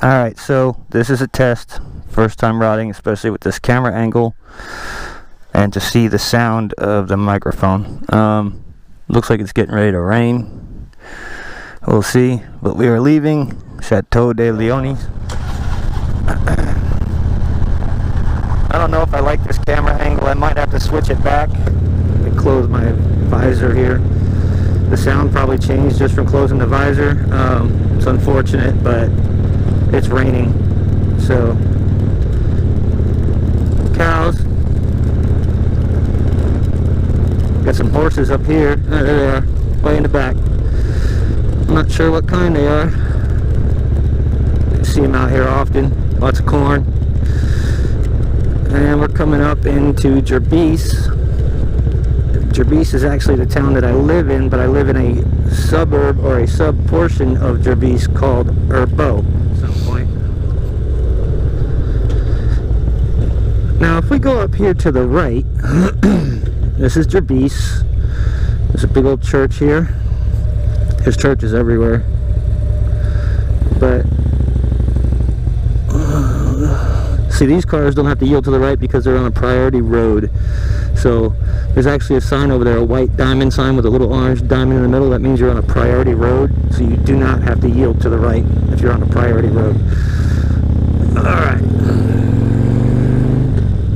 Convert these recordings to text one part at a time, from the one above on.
Alright, so this is a test. First time riding, especially with this camera angle, and to see the sound of the microphone. Looks like it's getting ready to rain. We'll see. But we are leaving Chateau de Leoni. I don't know if I like this camera angle. I might have to switch it back and close my visor here. The sound probably changed just from closing the visor. It's unfortunate, but it's raining. So, cows. Got some horses up here. There they are, way in the back. I'm not sure what kind they are. I see them out here often. Lots of corn. And we're coming up into Gerbese. Gerbese is actually the town that I live in, but I live in a suburb or a sub-portion of Gerbese called Urbo at some point. Now, if we go up here to the right, this is Gerbese. There's a big old church here. There's churches everywhere. But see, these cars don't have to yield to the right because they're on a priority road. So there's actually a sign over there, a white diamond sign with a little orange diamond in the middle. That means you're on a priority road. So you do not have to yield to the right if you're on a priority road. Alright.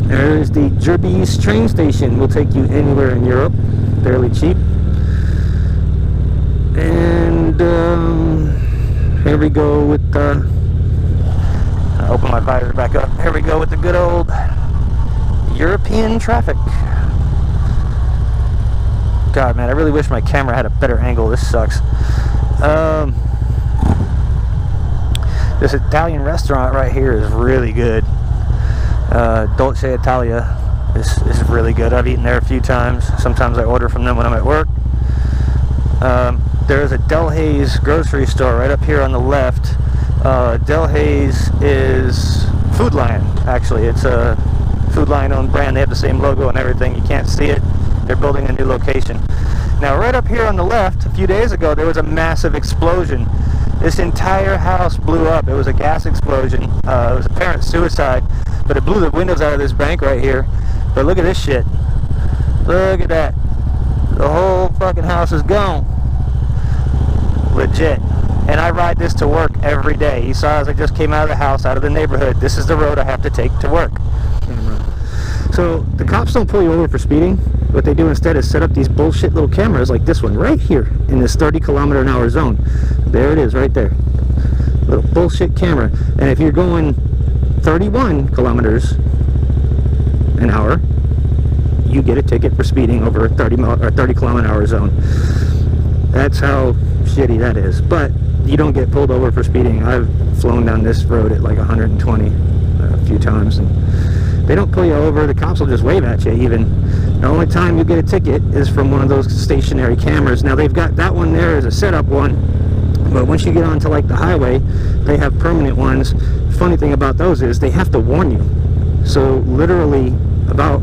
There is the Gerbese train station. Will take you anywhere in Europe. Fairly cheap. And here we go with I'll open my visor back up. Here we go with the good old European traffic. God, man, I really wish my camera had a better angle. This sucks. This Italian restaurant right here is really good. Dolce Italia is really good. I've eaten there a few times. Sometimes I order from them when I'm at work. There's a Delhaize grocery store right up here on the left. Delhaize is Food Lion, actually. It's a Food Lion owned brand. They have the same logo and everything. You can't see it. They're building a new location. Now, right up here on the left, a few days ago, there was a massive explosion. This entire house blew up. It was a gas explosion. It was apparent suicide, but it blew the windows out of this bank right here. But look at this shit. Look at that. The whole fucking house is gone. Legit. And I ride this to work every day. You saw as I just came out of the house, out of the neighborhood. This is the road I have to take to work. So the cops don't pull you over for speeding. What they do instead is set up these bullshit little cameras like this one right here in this 30-kilometer-an-hour zone. There it is, right there. Little bullshit camera. And if you're going 31 kilometers an hour, you get a ticket for speeding over a 30-kilometer-an-hour zone. That's how shitty that is. But you don't get pulled over for speeding. I've flown down this road at like 120 a few times, and they don't pull you over. The cops will just wave at you even. The only time you get a ticket is from one of those stationary cameras. Now they've got that one there as a setup one, but once you get onto like the highway, they have permanent ones. The funny thing about those is they have to warn you. So literally about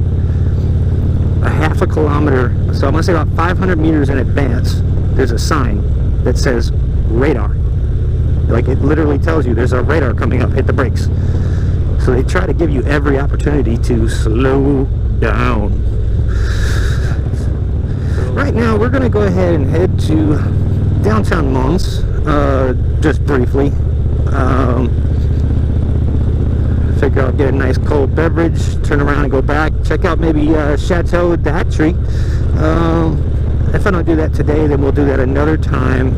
a half a kilometer, so I'm going to say about 500 meters in advance, there's a sign that says radar. Like, it literally tells you there's a radar coming up, hit the brakes. So they try to give you every opportunity to slow down. Right now we're going to go ahead and head to downtown Mons, just briefly. Figure I'll get a nice cold beverage, turn around and go back, check out maybe Chateau d'Atry. If I don't do that today, then we'll do that another time,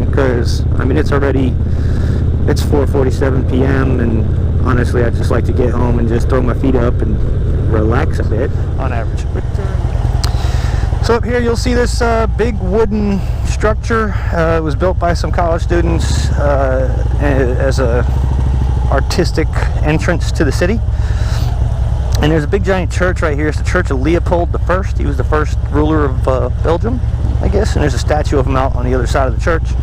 because I mean it's 4:47 p.m. and honestly I just like to get home and just throw my feet up and relax a bit on average. So up here you'll see this big wooden structure. It was built by some college students as a artistic entrance to the city. And there's a big giant church right here. It's the Church of Leopold I. He was the first ruler of Belgium, I guess. And there's a statue of him out on the other side of the church.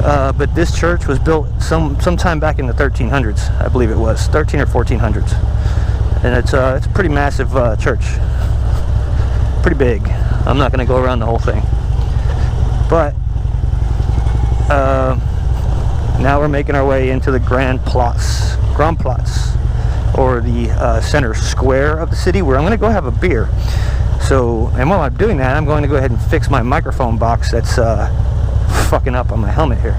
But this church was built sometime back in the 1300s, I believe it was, 13 or 1400s. And it's a pretty massive church, pretty big. I'm not going to go around the whole thing, but now we're making our way into the Grand Place, or the center square of the city, where I'm going to go have a beer. So, and while I'm doing that, I'm going to go ahead and fix my microphone box that's fucking up on my helmet here.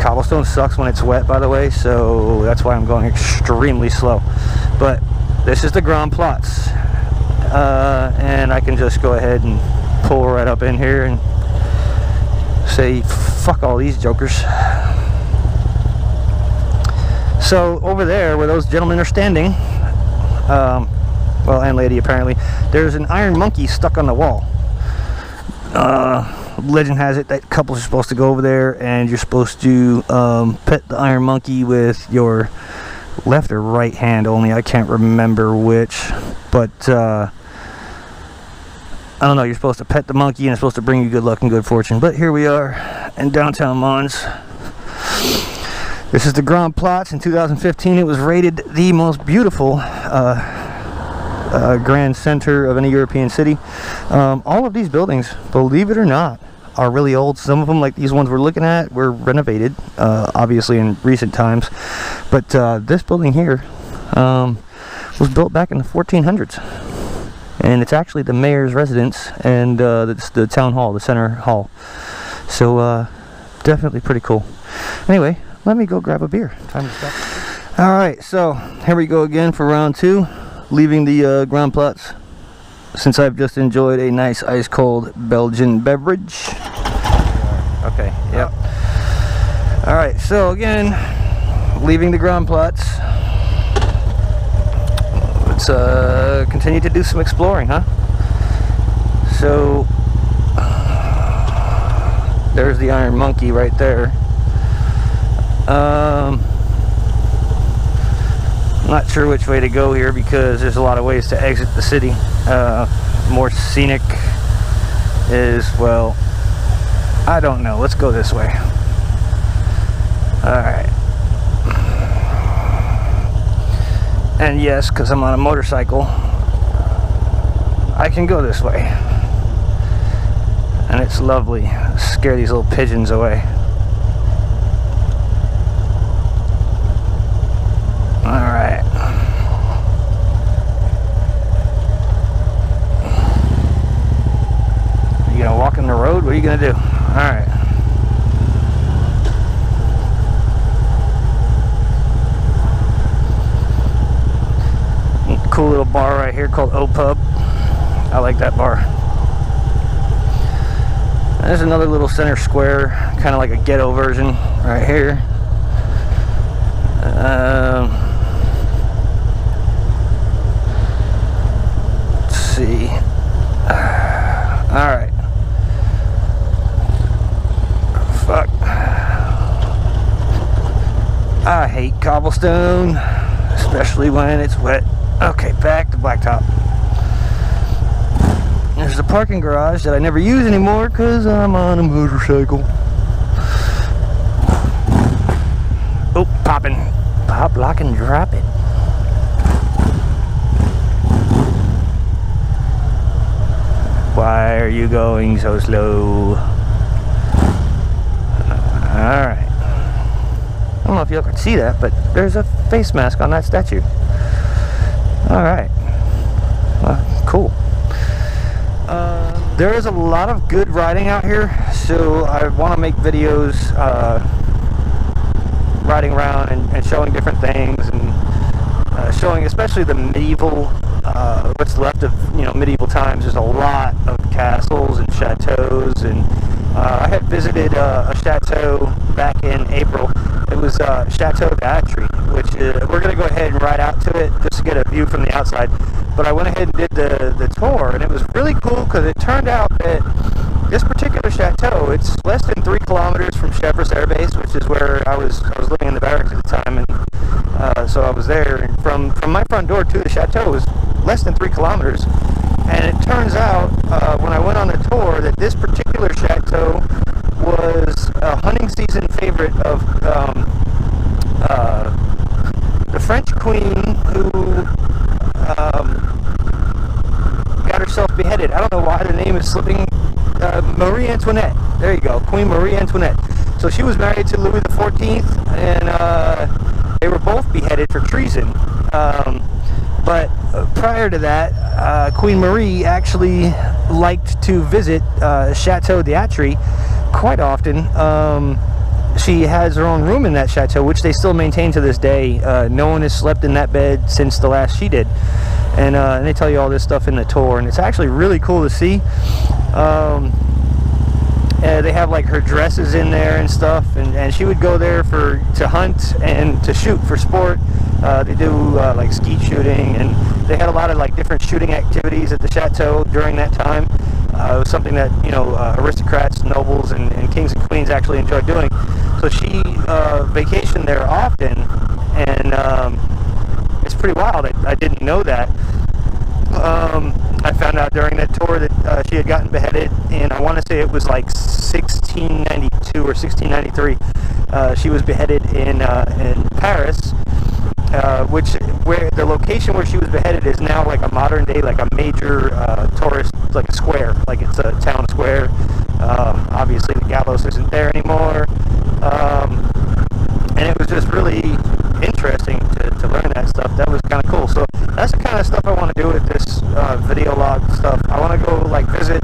Cobblestone sucks when it's wet, by the way, so that's why I'm going extremely slow. But this is the Grand Place, and I can just go ahead and pull right up in here and say fuck all these jokers. So over there where those gentlemen are standing, well, and lady apparently, there's an iron monkey stuck on the wall. Legend has it that couples are supposed to go over there and you're supposed to pet the iron monkey with your left or right hand only. I can't remember which, but I don't know, you're supposed to pet the monkey and it's supposed to bring you good luck and good fortune. But here we are in downtown Mons. This is the Grand Place. In 2015 it was rated the most beautiful grand center of any European city. All of these buildings, believe it or not, are really old. Some of them, like these ones we're looking at, were renovated obviously in recent times, but this building here was built back in the 1400s, and it's actually the mayor's residence, and it's the town hall, the center hall. So definitely pretty cool. Anyway, let me go grab a beer. Time to stop. Alright, so here we go again for round 2, leaving the Grand Place, since I've just enjoyed a nice ice cold Belgian beverage. Okay, yep. Alright, so again, leaving the Grand Place. Let's continue to do some exploring, huh? So there's the iron monkey right there. Not sure which way to go here because there's a lot of ways to exit the city. More scenic is, well, I don't know. Let's go this way. Alright. And yes, because I'm on a motorcycle, I can go this way. And it's lovely. Scare these little pigeons away. Alright. You gonna walk in the road? What are you gonna do? Alright. Cool little bar right here called O Pub. I like that bar. There's another little center square, kind of like a ghetto version right here. Let's see. Alright. Fuck. I hate cobblestone, especially when it's wet. Okay, back to blacktop. There's the parking garage that I never use anymore because I'm on a motorcycle. Oh, popping. Pop, lock, and drop it. Why are you going so slow? Alright. I don't know if you can see that, but there's a face mask on that statue. Alright. Cool. There is a lot of good riding out here, so I want to make videos riding around and showing different things, and showing especially the medieval, what's left of, you know, medieval times. There's a lot of castles and chateaus, and I had visited a chateau back in April. It was Chateau d'Atry, which we're going to go ahead and ride out to it just to get a view from the outside. But I went ahead and did the tour, and it was really cool because it turned out that this particular chateau, it's less than 3 kilometers from Chevreuse Air Base, which is where I was living in the barracks at the time, and so I was there. And from my front door to the chateau was less than 3 kilometers. And it turns out when I went on the tour that this particular chateau was a hunting season favorite of the French queen who got herself beheaded. I don't know why the name is slipping. Marie Antoinette. There you go, Queen Marie Antoinette. So she was married to Louis 14th, and they were both beheaded for treason. But prior to that, Queen Marie actually liked to visit Chateau d'Atry quite often. She has her own room in that chateau, which they still maintain to this day. No one has slept in that bed since the last she did. And they tell you all this stuff in the tour, and it's actually really cool to see. They have like her dresses in there and stuff, and she would go there to hunt and to shoot for sport. They do like skeet shooting, and they had a lot of like different shooting activities at the chateau during that time. It was something that, you know, aristocrats, nobles, and kings and queens actually enjoyed doing. So she vacationed there often, and it's pretty wild. I didn't know that. I found out during that tour that she had gotten beheaded, and I want to say it was like 1692 or 1693. She was beheaded in Paris, where the location where she was beheaded is now like a modern day, like a major tourist, like a square, like it's a town square. Obviously the gallows isn't there anymore, and it was just really interesting to learn that stuff. That was kind of cool. So that's the kind of stuff I want to do with this video log stuff. I want to go like visit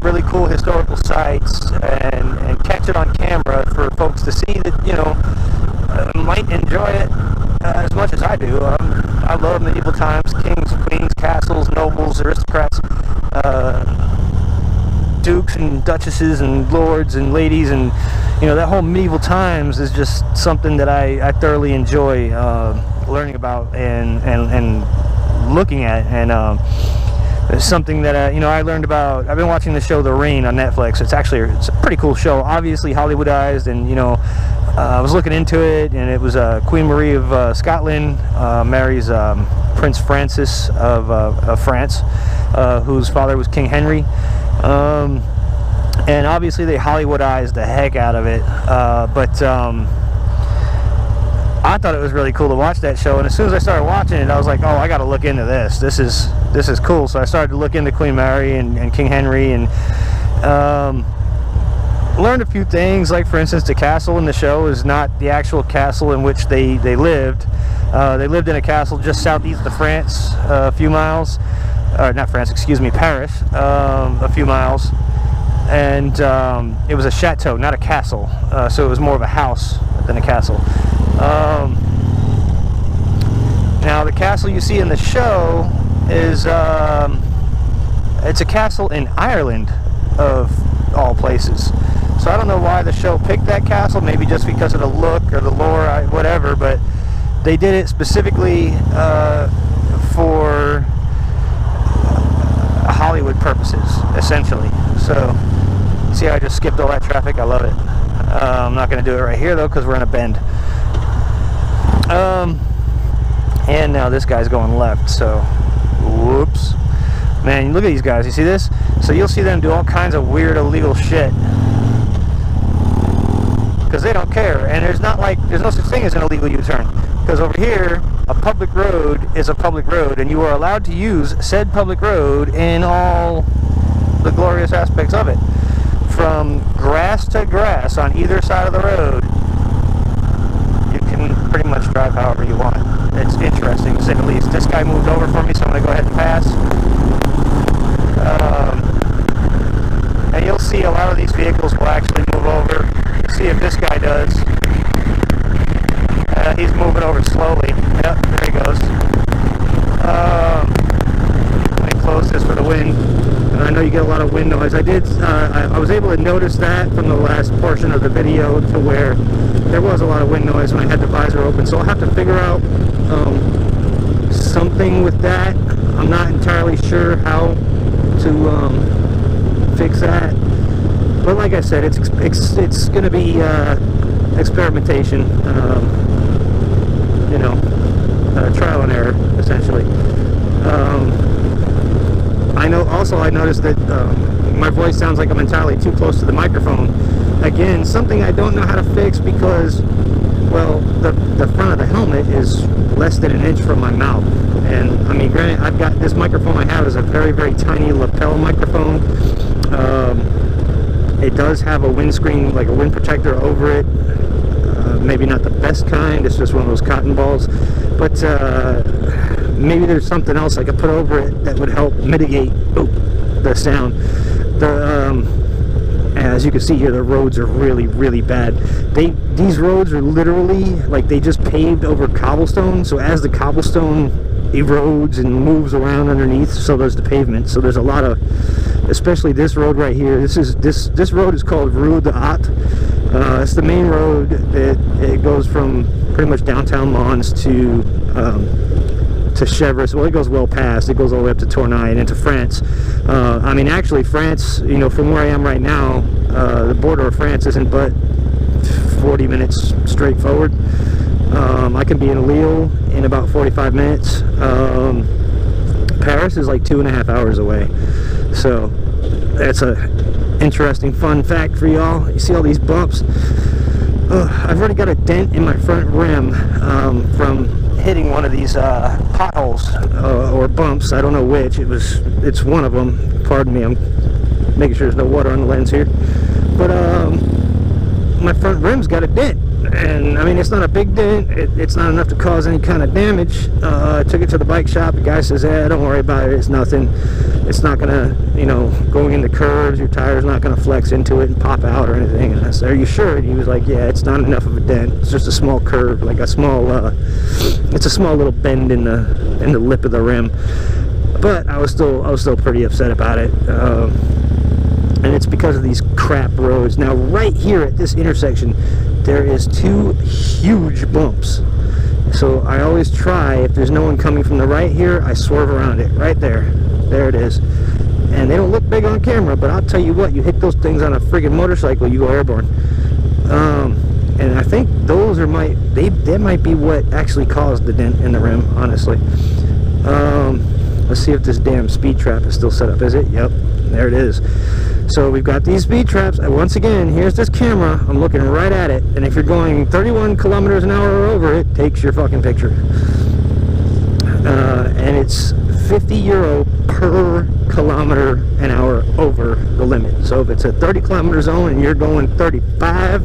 really cool historical sites and catch it on camera for folks to see that, you know, might enjoy it as much as I do. I love medieval times, kings, queens, castles, nobles, aristocrats, dukes and duchesses and lords and ladies, and you know, that whole medieval times is just something that I thoroughly enjoy learning about and looking at, and it's something that you know, I learned about. I've been watching the show The Rain on Netflix. It's a pretty cool show, obviously Hollywoodized, and you know, I was looking into it, and it was Queen Marie of Scotland marries Prince Francis of France, whose father was King Henry. And obviously they Hollywoodized the heck out of it, but I thought it was really cool to watch that show, and as soon as I started watching it, I was like, oh, I gotta look into this. This is cool. So I started to look into Queen Mary and King Henry, and learned a few things. Like, for instance, the castle in the show is not the actual castle in which they lived. They lived in a castle just southeast of France, a few miles, not France, excuse me, Paris, a few miles. And it was a chateau, not a castle, so it was more of a house than a castle. Now the castle you see in the show is it's a castle in Ireland, of all places. So I don't know why the show picked that castle, maybe just because of the look or the lore, whatever, but they did it specifically for Hollywood purposes, essentially. So see how I just skipped all that traffic? I love it. I'm not going to do it right here though, because we're in a bend. And now this guy's going left, so whoops. Man, look at these guys. You see this? So you'll see them do all kinds of weird illegal shit because they don't care. And there's no such thing as an illegal U-turn, because over here a public road is a public road, and you are allowed to use said public road in all the glorious aspects of it. From grass to grass on either side of the road, you can pretty much drive however you want. It's interesting, to say the least. This guy moved over for me, so I'm going to go ahead and pass. And you'll see a lot of these vehicles will actually move over. See if this guy does. He's moving over slowly. Yep, there he goes. Let me close this for the wind. And I know you get a lot of wind noise. I was able to notice that from the last portion of the video, to where there was a lot of wind noise when I had the visor open. So I'll have to figure out something with that. I'm not entirely sure how to fix that. But like I said, it's going to be experimentation, you know, trial and error, essentially. I noticed that my voice sounds like I'm entirely too close to the microphone. Again, something I don't know how to fix, because, well, the front of the helmet is less than an inch from my mouth. And, I mean, granted, I've got this microphone I have is a very, very tiny lapel microphone. It does have a windscreen, like a wind protector over it. Maybe not the best kind, it's just one of those cotton balls, but maybe there's something else I could put over it that would help mitigate the sound. As you can see here, the roads are really bad. These roads are literally like they just paved over cobblestone, so as the cobblestone erodes and moves around underneath, so does the pavement. So there's a lot of, especially this road right here, this road is called Rue de Haut. It's the main road that it goes from pretty much downtown Mons to Chevreuse. Well, it goes well past. It goes all the way up to Tournai and into France. I mean, actually, France, you know, from where I am right now, the border of France isn't but 40 minutes straight forward. I can be in Lille in about 45 minutes. Paris is like 2.5 hours away. So that's a interesting fun fact for y'all. You see all these bumps? I've already got a dent in my front rim from hitting one of these potholes or bumps. I don't know which. It's one of them. Pardon me, I'm making sure there's no water on the lens here. But my front rim's got a dent, and I mean, it's not a big dent. It's not enough to cause any kind of damage. I took it to the bike shop. The guy says, don't worry about it, it's nothing. It's not gonna, you know, going into curves, your tire's not gonna flex into it and pop out or anything. And I said, are you sure? And he was like, yeah, it's not enough of a dent. It's just a small curve, like a small it's a small little bend in the lip of the rim. But I was still pretty upset about it. And it's because of these crap roads. Now right here at this intersection, there is 2 huge bumps. So I always try, if there's no one coming from the right here, I swerve around it. Right there. There it is. And they don't look big on camera, but I'll tell you what, you hit those things on a friggin' motorcycle, you go airborne. And I think those are they might be what actually caused the dent in the rim, honestly. Let's see if this damn speed trap is still set up. Is it? Yep. There it is. So we've got these speed traps. Once again, here's this camera. I'm looking right at it. And if you're going 31 kilometers an hour or over, it takes your fucking picture. And it's 50 euro per kilometer an hour over the limit. So if it's a 30 kilometer zone and you're going 35,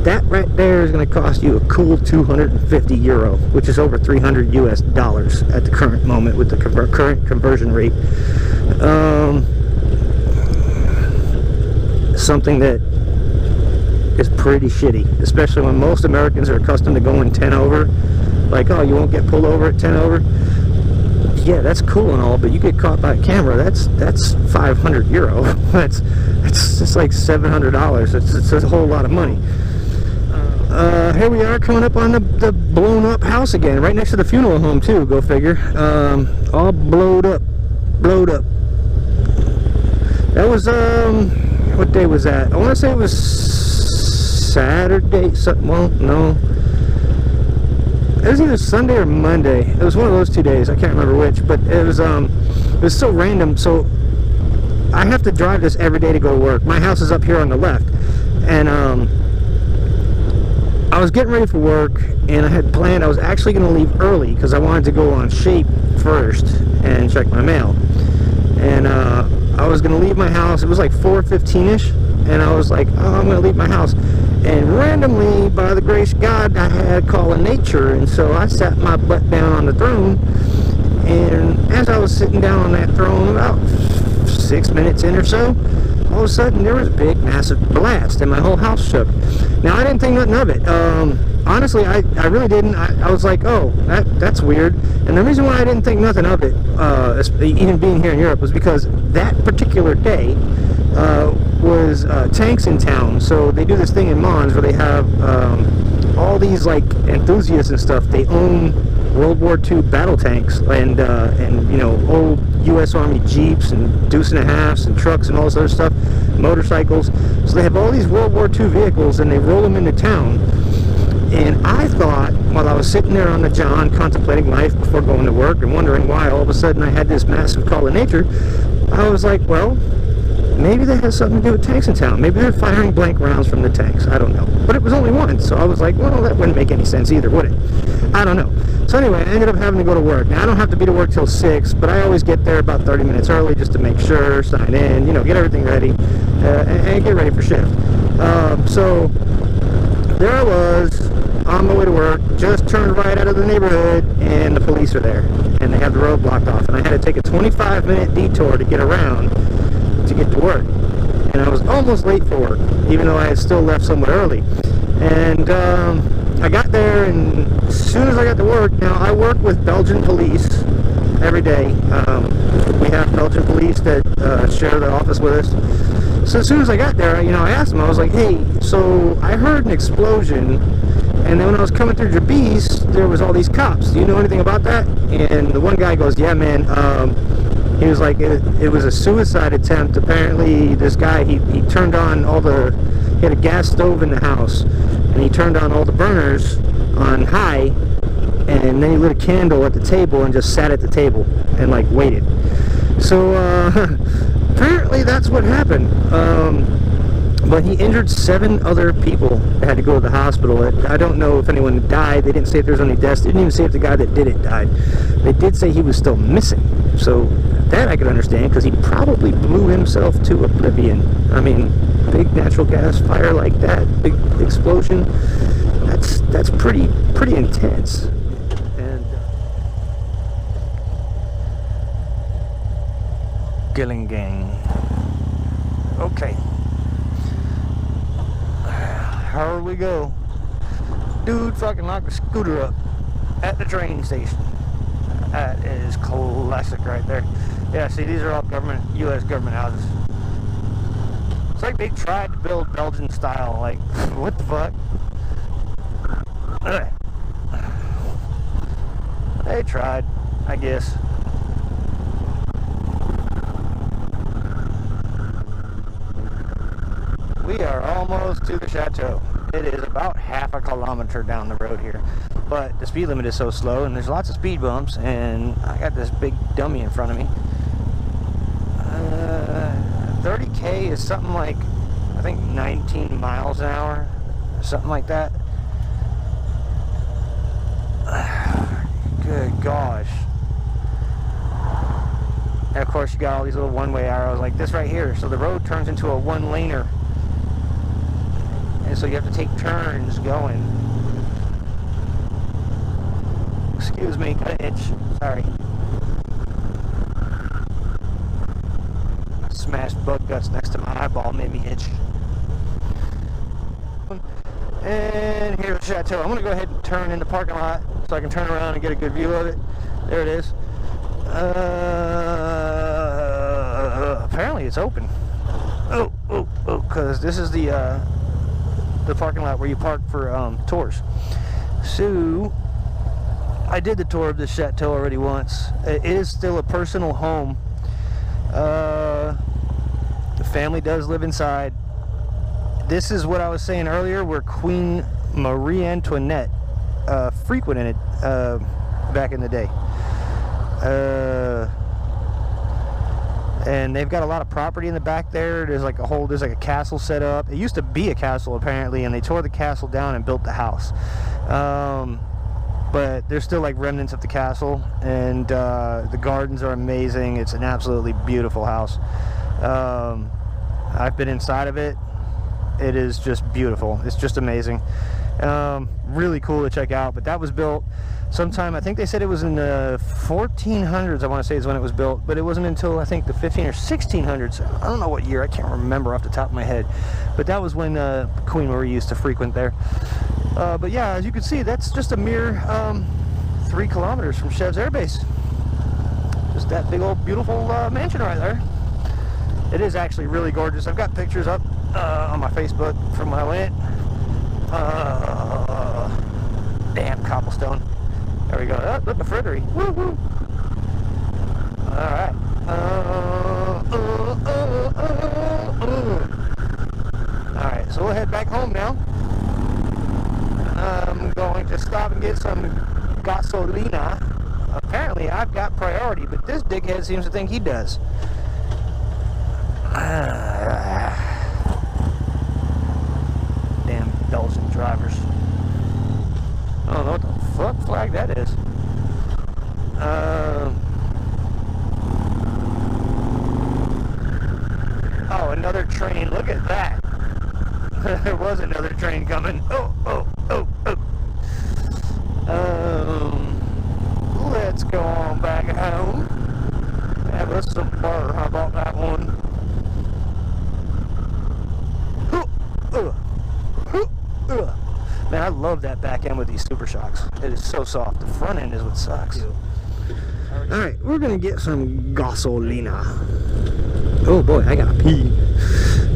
that right there is going to cost you a cool 250 euro, which is over 300 US dollars at the current moment with the current conversion rate. Something that is pretty shitty, especially when most Americans are accustomed to going 10 over. Like, oh, you won't get pulled over at 10 over. Yeah, that's cool and all, but you get caught by a camera, that's 500 euro. It's just like $700. It's a whole lot of money. Here we are coming up on the blown up house again, right next to the funeral home too, go figure. All blowed up. That was, what day was that? I want to say it was Saturday, well, no. It was either Sunday or Monday. It was one of those 2 days. I can't remember which, but it was so random. So I have to drive this every day to go to work. My house is up here on the left, and I was getting ready for work, and I had planned I was actually going to leave early because I wanted to go on Shape first and check my mail. And I was going to leave my house. It was like 4:15ish, and I was like, oh, I'm going to leave my house. And randomly, by the grace of God, I had a call of nature, and so I sat my butt down on the throne. And as I was sitting down on that throne, about 6 minutes in or so, all of a sudden there was a big, massive blast, and my whole house shook. Now, I didn't think nothing of it. Honestly, I really didn't. I was like, oh, that's weird. And the reason why I didn't think nothing of it, even being here in Europe, was because that particular day was tanks in town. So they do this thing in Mons where they have all these like enthusiasts and stuff. They own World War II battle tanks and you know, old U.S. Army Jeeps and Deuce and a Halfs and trucks and all this other stuff, motorcycles. So they have all these World War II vehicles and they roll them into town. And I thought, while I was sitting there on the John contemplating life before going to work and wondering why all of a sudden I had this massive call of nature, I was like, well, maybe that has something to do with tanks in town. Maybe they're firing blank rounds from the tanks. I don't know. But it was only one, so I was like, well, that wouldn't make any sense either, would it? I don't know. So anyway, I ended up having to go to work. Now, I don't have to be to work till 6, but I always get there about 30 minutes early just to make sure, sign in, you know, get everything ready. and get ready for shift. So there I was on my way to work, just turned right out of the neighborhood, and the police are there, and they have the road blocked off, and I had to take a 25-minute detour to get around to get to work, and I was almost late for work, even though I had still left somewhat early. And I got there, and as soon as I got to work, now I work with Belgian police every day. We have Belgian police that share the office with us. So as soon as I got there, I asked them, I was like, hey, so I heard an explosion, and then when I was coming through Jabis, there was all these cops. Do you know anything about that? And the one guy goes, yeah, man, he was like, it was a suicide attempt. Apparently, this guy, he turned on he had a gas stove in the house, and he turned on all the burners on high, and then he lit a candle at the table and just sat at the table and like waited. So apparently that's what happened. But he injured 7 other people that had to go to the hospital. I don't know if anyone died. They didn't say if there was any deaths. They didn't even say if the guy that did it died. They did say he was still missing. So that I could understand, because he probably blew himself to oblivion. I mean, big natural gas fire like that, big explosion, that's pretty intense. And Gillingang. Okay. Here we go. Dude fucking knocked a scooter up at the train station. That is classic right there. Yeah, see, these are all U.S. government houses. It's like they tried to build Belgian style. Like, what the fuck? They tried, I guess. We are almost to the chateau. It is about half a kilometer down the road here, but the speed limit is so slow, and there's lots of speed bumps, and I got this big dummy in front of me. 30K is something like, I think 19 miles an hour, something like that. Good gosh. And of course you got all these little one-way arrows like this right here, so the road turns into a one-laner. And so you have to take turns going. Excuse me, got an itch. Sorry. Smashed bug guts next to my eyeball made me itch. And here's the chateau. I'm going to go ahead and turn in the parking lot so I can turn around and get a good view of it. There it is. Apparently it's open. Oh, because this is the parking lot where you park for tours. So I did the tour of this chateau already once. It is still a personal home. The family does live inside. This is what I was saying earlier, where Queen Marie Antoinette frequented it back in the day. And they've got a lot of property in the back there. There's like a castle set up. It used to be a castle apparently, and they tore the castle down and built the house. But there's still like remnants of the castle, and the gardens are amazing. It's an absolutely beautiful house. I've been inside of it. It is just beautiful. It's just amazing. Really cool to check out. But that was built sometime, I think they said it was in the 1400s, I want to say is when it was built, but it wasn't until I think the 15 or 1600s. I don't know what year, I can't remember off the top of my head, but that was when Queen Marie used to frequent there. But yeah, as you can see, that's just a mere 3 kilometers from Chev's Air Base. Just that big old beautiful mansion right there. It is actually really gorgeous. I've got pictures up on my Facebook from when I went. Damn cobblestone. There we go. Oh, look, the Frederick. Woo woo. Alright. Alright, so we'll head back home now. I'm going to stop and get some gasolina. Apparently I've got priority, but this dickhead seems to think he does. Damn Belgian drivers. I don't know what the fuck flag that is. Oh, another train. Look at that. There was another train coming. Oh. Let's go on back home. Have us some butter. How about that one? Man, I love that back end with these Super Shocks. It is so soft. The front end is what sucks. Alright, we're gonna get some gasolina. Oh boy, I gotta pee.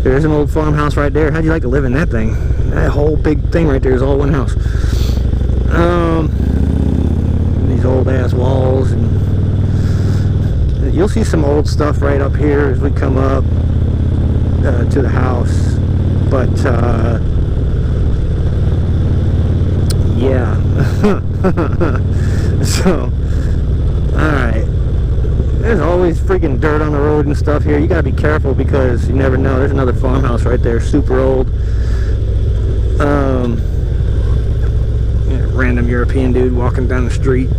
There's an old farmhouse right there. How'd you like to live in that thing? That whole big thing right there is all one house. These old ass walls, and you'll see some old stuff right up here as we come up to the house. But yeah. So, alright. There's always freaking dirt on the road and stuff here. You gotta be careful because you never know. There's another farmhouse right there, super old. Random European dude walking down the street.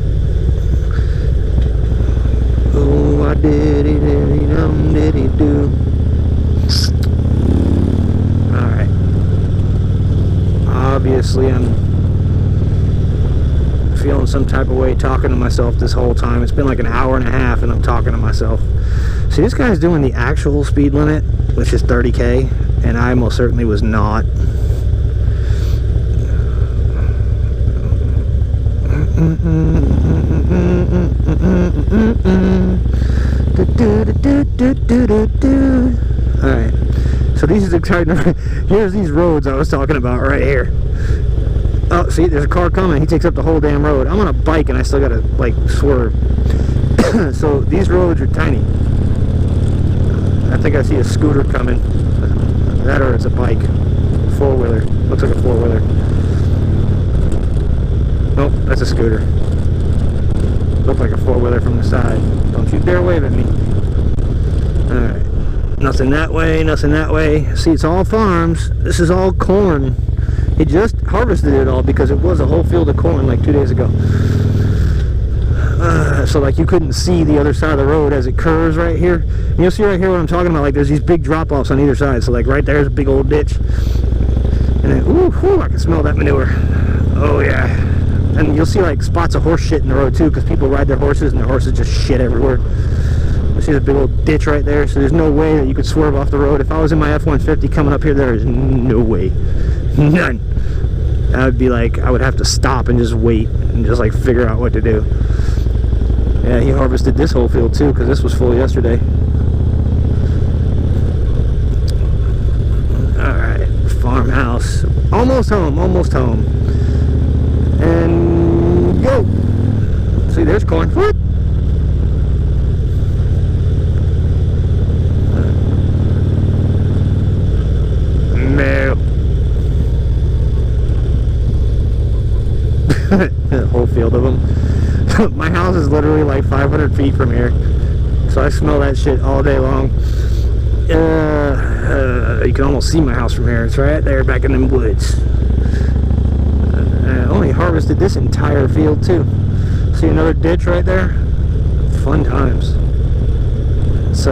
Oh, I did it, did he do? Alright. Obviously, I'm feeling some type of way talking to myself this whole time. It's been like an hour and a half and I'm talking to myself. See, this guy's doing the actual speed limit, which is 30K, and I most certainly was not. Alright, so these are here's these roads I was talking about right here. Oh, see, there's a car coming. He takes up the whole damn road. I'm on a bike and I still gotta, like, swerve. So these roads are tiny. I think I see a scooter coming. That or it's a bike. Four-wheeler. Looks like a four-wheeler. Nope, that's a scooter. Looked like a four-wheeler from the side. Don't you dare wave at me. Alright. Nothing that way, nothing that way. See, it's all farms. This is all corn. He just harvested it all because it was a whole field of corn like 2 days ago. So like you couldn't see the other side of the road as it curves right here. And you'll see right here what I'm talking about. Like there's these big drop-offs on either side. So like right there's a big old ditch. And then, ooh, I can smell that manure. Oh yeah. And you'll see like spots of horse shit in the road too, because people ride their horses and their horses just shit everywhere. You see the big old ditch right there. So there's no way that you could swerve off the road. If I was in my F-150 coming up here, there is no way. None. I would be like, I would have to stop and just wait and just like figure out what to do. Yeah, he harvested this whole field too because this was full yesterday. Alright, farmhouse. Almost home, almost home. And go! See, there's corn. What? No. A whole field of them. My house is literally like 500 feet from here, so I smell that shit all day long. You can almost see my house from here. It's right there back in them woods. I only harvested this entire field too. See another ditch right there? Fun times. It's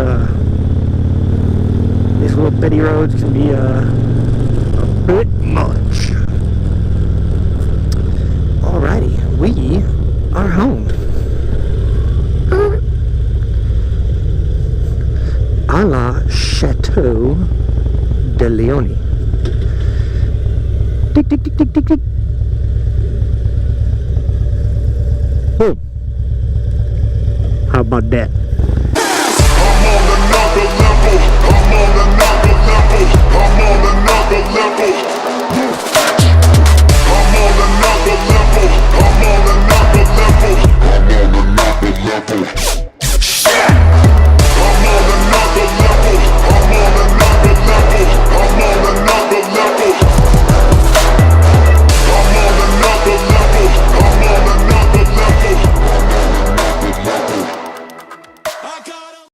these little bitty roads can be a bit much. Alrighty, we are home. A la Chateau de Leone. Tick, tick, tick, tick, tick, tick. Boom. How about that?